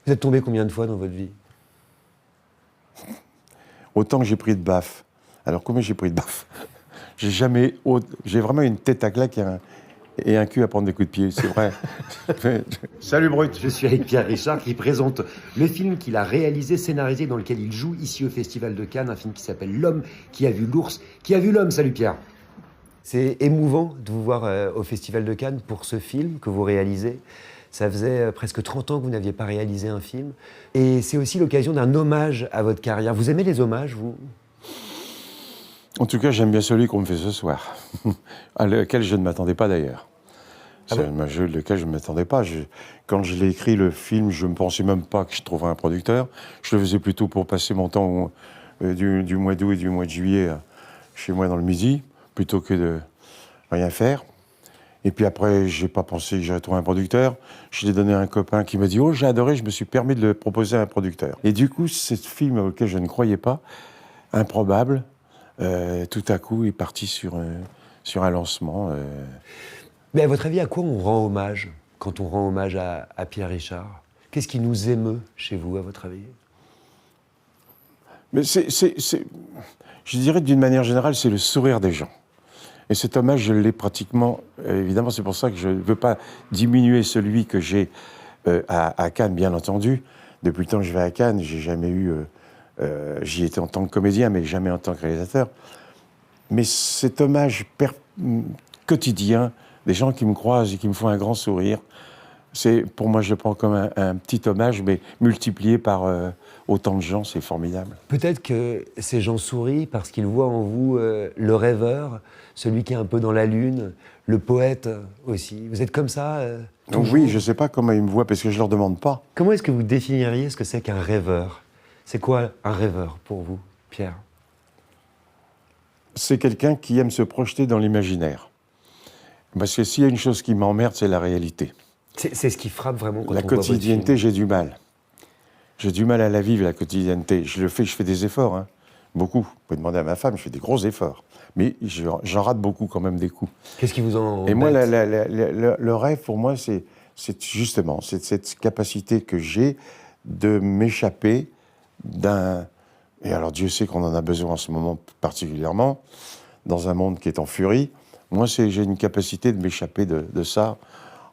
Vous êtes tombé combien de fois dans votre vie? Autant que j'ai pris de baffes. Alors, combien j'ai pris de baffes? J'ai jamais... J'ai vraiment une tête à claque et un cul à prendre des coups de pied, c'est vrai. Salut Brut. Je suis avec Pierre Richard qui présente le film qu'il a réalisé, scénarisé, dans lequel il joue ici au Festival de Cannes, un film qui s'appelle L'homme qui a vu l'ours, qui a vu l'homme. Salut Pierre. C'est émouvant de vous voir au Festival de Cannes pour ce film que vous réalisez. Ça faisait presque 30 ans que vous n'aviez pas réalisé un film. Et c'est aussi l'occasion d'un hommage à votre carrière. Vous aimez les hommages, vous? En tout cas, j'aime bien celui qu'on me fait ce soir, à lequel je ne m'attendais pas d'ailleurs. Ah C'est un jeu lequel je ne m'attendais pas. Quand je l'ai écrit, le film, je ne pensais même pas que je trouverais un producteur. Je le faisais plutôt pour passer mon temps du mois d'août et du mois de juillet chez moi dans le Midi, plutôt que de rien faire. Et puis après, je n'ai pas pensé que j'aurais trouvé un producteur. Je l'ai donné à un copain qui m'a dit « Oh, j'ai adoré », je me suis permis de le proposer à un producteur. Et du coup, ce film auquel je ne croyais pas, improbable, tout à coup est parti sur un lancement. Mais à votre avis, à quoi on rend hommage quand on rend hommage à Pierre Richard? Qu'est-ce qui nous émeut chez vous, à votre avis? Mais je dirais d'une manière générale, c'est le sourire des gens. Et cet hommage, je l'ai pratiquement... évidemment, c'est pour ça que je ne veux pas diminuer celui que j'ai à Cannes, bien entendu. Depuis le temps que je vais à Cannes, j'ai jamais eu... j'y étais en tant que comédien, mais jamais en tant que réalisateur. Mais cet hommage quotidien, des gens qui me croisent et qui me font un grand sourire, pour moi, je le prends comme un petit hommage, mais multiplié par autant de gens, c'est formidable. Peut-être que ces gens sourient parce qu'ils voient en vous le rêveur, celui qui est un peu dans la lune, le poète aussi. Vous êtes comme ça Donc oui, je ne sais pas comment ils me voient, parce que je ne leur demande pas. Comment est-ce que vous définiriez ce que c'est qu'un rêveur? C'est quoi un rêveur pour vous, Pierre? C'est quelqu'un qui aime se projeter dans l'imaginaire. Parce que s'il y a une chose qui m'emmerde, c'est la réalité. C'est ce qui frappe vraiment quand la on voit votre quotidienneté, film. j'ai du mal. J'ai du mal à la vivre, la quotidienneté. Je fais des efforts, hein. Beaucoup. Vous pouvez demander à ma femme, je fais des gros efforts. Mais j'en rate beaucoup quand même des coups. Qu'est-ce qui vous en Et moi, embête? le rêve, pour moi, c'est justement cette capacité que j'ai de m'échapper d'un... Et alors, Dieu sait qu'on en a besoin en ce moment particulièrement, dans un monde qui est en furie. Moi, j'ai une capacité de m'échapper de ça,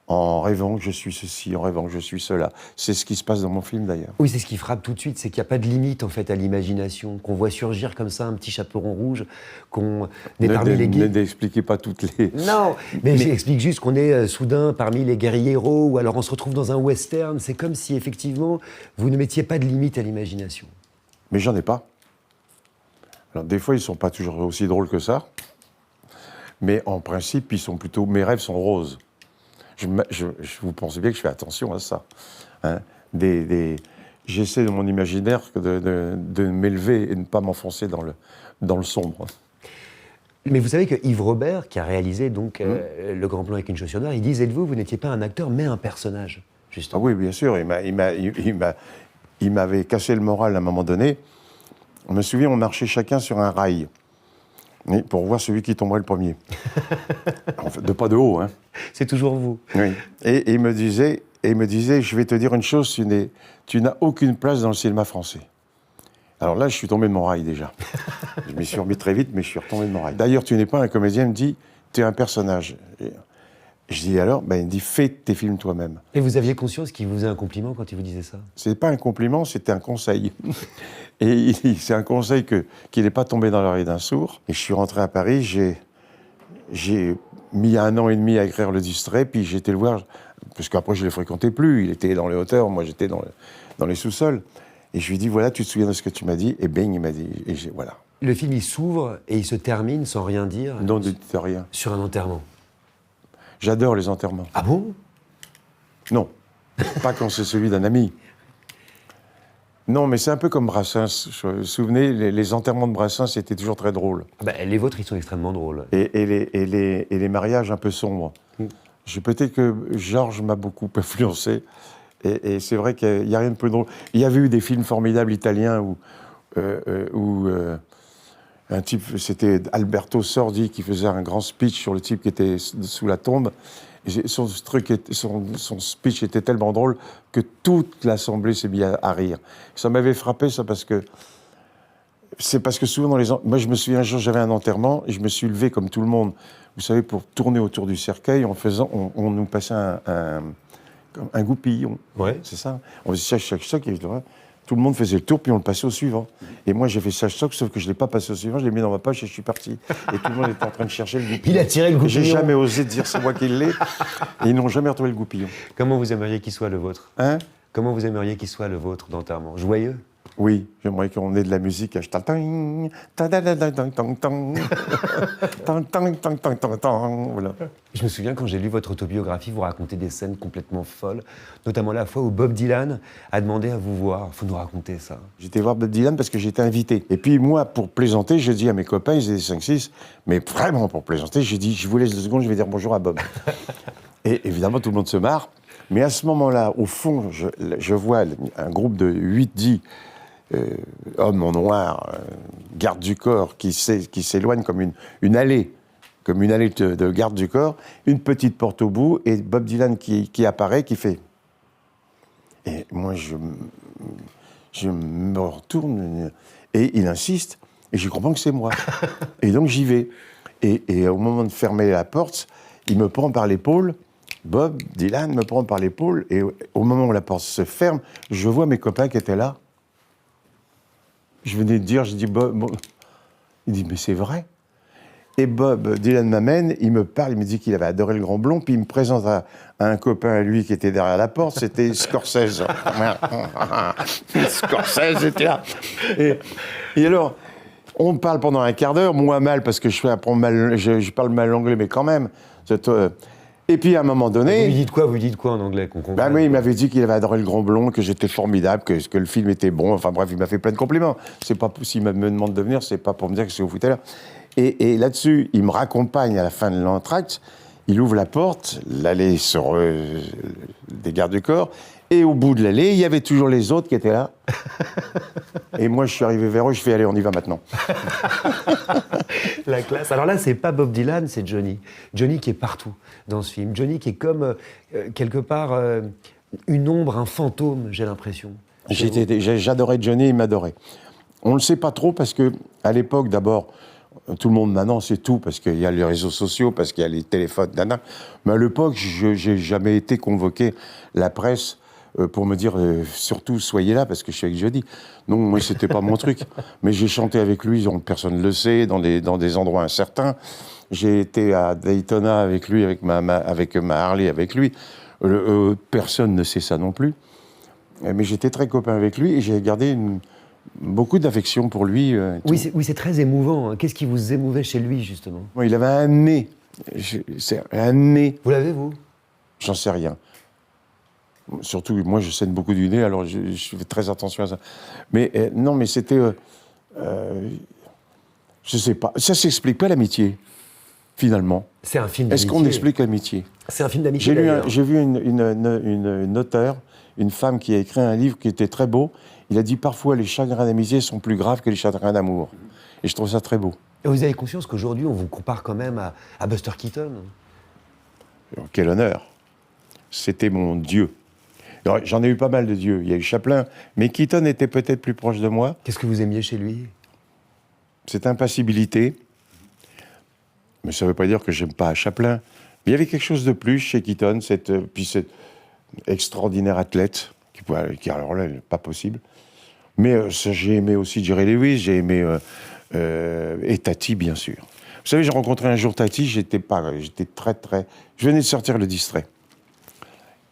en rêvant que je suis ceci, en rêvant que je suis cela. C'est ce qui se passe dans mon film, d'ailleurs. Oui, c'est ce qui frappe tout de suite, c'est qu'il n'y a pas de limite en fait à l'imagination, qu'on voit surgir comme ça un petit chaperon rouge, qu'on est parmi les guerriers. N'expliquez pas toutes les... Non, mais j'explique juste qu'on est soudain parmi les guerrieros, ou alors on se retrouve dans un western. C'est comme si effectivement vous ne mettiez pas de limite à l'imagination. Mais j'en ai pas. Alors des fois, ils sont pas toujours aussi drôles que ça. Mais en principe, ils sont plutôt... Mes rêves sont roses. Vous pensez bien que je fais attention à ça. Hein. J'essaie de mon imaginaire de m'élever et de ne pas m'enfoncer dans le sombre. Mais vous savez que Yves Robert, qui a réalisé donc Le Grand Plan avec une chaussure noire, il disait de vous, vous n'étiez pas un acteur, mais un personnage, Ah justement. oui, bien sûr. Il m'avait cassé le moral à un moment donné. Je me souviens, on marchait chacun sur un rail. Pour voir celui qui tomberait le premier. En fait, pas de haut, hein. C'est toujours vous. Oui. Et il me disait, je vais te dire une chose, tu n'as aucune place dans le cinéma français. Alors là, je suis tombé de mon rail déjà. Je m'y suis remis très vite, mais je suis retombé de mon rail. D'ailleurs, tu n'es pas un comédien, il me dit, tu es un personnage. Et je dis alors, il me dit, fais tes films toi-même. Et vous aviez conscience qu'il vous faisait un compliment quand il vous disait ça? C'est pas un compliment, c'était un conseil. Et c'est un conseil qu'il n'est pas tombé dans l'oreille d'un sourd. Et je suis rentré à Paris, j'ai mis 1 an et demi à écrire Le Distrait, puis j'ai été le voir, parce qu'après je ne le fréquentais plus, il était dans les hauteurs, moi j'étais dans les sous-sols. Et je lui ai dit, voilà, tu te souviens de ce que tu m'as dit? Et bing, il m'a dit, voilà. Le film, il s'ouvre et il se termine sans rien dire. Non, ne dites rien. Sur un enterrement. J'adore les enterrements. Ah bon? Non, pas quand c'est celui d'un ami. Non, mais c'est un peu comme Brassens. Vous vous souvenez, les enterrements de Brassens, c'était toujours très drôle. Les vôtres, ils sont extrêmement drôles. Et les mariages un peu sombres. Peut-être que Georges m'a beaucoup influencé. Et c'est vrai qu'il n'y a rien de plus drôle. Il y avait eu des films formidables italiens où un type, c'était Alberto Sordi qui faisait un grand speech sur le type qui était sous la tombe. Son speech était tellement drôle que toute l'Assemblée s'est mise à rire. Ça m'avait frappé, ça, parce que souvent moi, je me souviens, un jour, j'avais un enterrement, et je me suis levé comme tout le monde, vous savez, pour tourner autour du cercueil, on nous passait un goupillon. Ouais. C'est ça. On faisait chaque, et tout le monde faisait le tour, puis on le passait au suivant. Et moi, j'ai fait chaque, sauf que je ne l'ai pas passé au suivant, je l'ai mis dans ma poche et je suis parti. Et tout le monde était en train de chercher le goupillon. Il a tiré le goupillon. J'ai jamais osé dire c'est moi qui l'ai. Et ils n'ont jamais retrouvé le goupillon. Comment vous aimeriez qu'il soit le vôtre? Hein? Comment vous aimeriez qu'il soit le vôtre d'enterrement? Joyeux? Oui, j'aimerais qu'on ait de la musique. Voilà. Je me souviens quand j'ai lu votre autobiographie, vous racontez des scènes complètement folles, notamment la fois où Bob Dylan a demandé à vous voir. Il faut nous raconter ça. J'étais voir Bob Dylan parce que j'étais invité. Et puis moi, pour plaisanter, je dis à mes copains, ils étaient 5-6, mais vraiment pour plaisanter, j'ai dit, je vous laisse 2 secondes, je vais dire bonjour à Bob. Et évidemment, tout le monde se marre. Mais à ce moment-là, au fond, je vois un groupe de 8-10 hommes en noir, garde du corps, qui s'éloignent comme une allée, de garde du corps, une petite porte au bout, et Bob Dylan qui apparaît, qui fait... Et moi, je me retourne, et il insiste, et je comprends que c'est moi. Et donc, j'y vais. Et au moment de fermer la porte, il me prend par l'épaule, Bob Dylan me prend par l'épaule, et au moment où la porte se ferme, je vois mes copains qui étaient là. Je venais de dire, je dis, Bob... Il dit, mais c'est vrai. Et Bob Dylan m'amène, il me parle, il me dit qu'il avait adoré le Grand Blond, puis il me présente à un copain à lui qui était derrière la porte, c'était Scorsese. Scorsese était là. Et alors, on parle pendant un quart d'heure, moi mal, parce que je parle mal anglais, mais quand même. Et puis à un moment donné... Vous lui dites quoi en anglais qu'on comprenne? Oui, il m'avait dit qu'il avait adoré le Grand Blond, que j'étais formidable, que le film était bon, enfin bref, il m'a fait plein de compliments. C'est pas, s'il me demande de venir, c'est pas pour me dire que c'est au foot à l'heure. Et là-dessus, il me raccompagne à la fin de l'entracte, il ouvre la porte, l'allée sur des gardes du corps, et au bout de l'allée, il y avait toujours les autres qui étaient là. Et moi, je suis arrivé vers eux, je fais, allez, on y va maintenant. La classe. Alors là, c'est pas Bob Dylan, c'est Johnny. Johnny qui est partout dans ce film. Johnny qui est comme, quelque part, une ombre, un fantôme, j'ai l'impression. J'adorais Johnny, il m'adorait. On ne le sait pas trop parce que, à l'époque, d'abord, tout le monde maintenant sait tout parce qu'il y a les réseaux sociaux, parce qu'il y a les téléphones, nana. Mais à l'époque, j'ai jamais été convoqué la presse pour me dire surtout soyez là parce que je suis avec Johnny. Non, moi c'était pas mon truc. Mais j'ai chanté avec lui, personne ne le sait, dans des endroits incertains. J'ai été à Daytona avec lui, avec ma Harley avec lui. Personne ne sait ça non plus. Mais j'étais très copain avec lui et j'ai gardé beaucoup d'affection pour lui. Oui, c'est très émouvant. Qu'est-ce qui vous émouvait chez lui, justement? Bon, il avait un nez. Un nez. Vous l'avez, vous? J'en sais rien. Surtout, moi, je saigne beaucoup du nez, alors je fais très attention à ça. Mais non, mais c'était... je sais pas. Ça s'explique pas, l'amitié, finalement. C'est un film d'amitié. Est-ce qu'on explique l'amitié? C'est un film d'amitié, J'ai vu une auteure, une femme qui a écrit un livre qui était très beau. Il a dit parfois les chagrins d'amitié sont plus graves que les chagrins d'amour. Et je trouve ça très beau. Et vous avez conscience qu'aujourd'hui, on vous compare quand même à Buster Keaton? Quel honneur. C'était mon dieu. J'en ai eu pas mal de dieux. Il y a eu Chaplin, mais Keaton était peut-être plus proche de moi. Qu'est-ce que vous aimiez chez lui? Cette impassibilité. Mais ça ne veut pas dire que j'aime pas Chaplin. Mais il y avait quelque chose de plus chez Keaton, cette extraordinaire athlète, qui alors là, pas possible. Mais j'ai aimé aussi Jerry Lewis, j'ai aimé et Tati, bien sûr. Vous savez, j'ai rencontré un jour Tati, j'étais très... Je venais de sortir Le Distrait.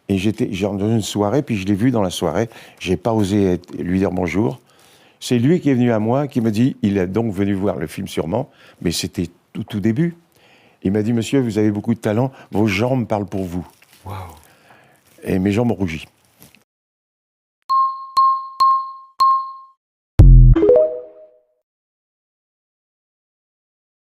Et j'étais dans une soirée, puis je l'ai vu dans la soirée. J'ai pas osé lui dire bonjour. C'est lui qui est venu à moi, qui me dit, il est donc venu voir le film sûrement, mais c'était tout début. Il m'a dit, monsieur, vous avez beaucoup de talent, vos jambes parlent pour vous. Waouh. Et mes jambes ont rougi.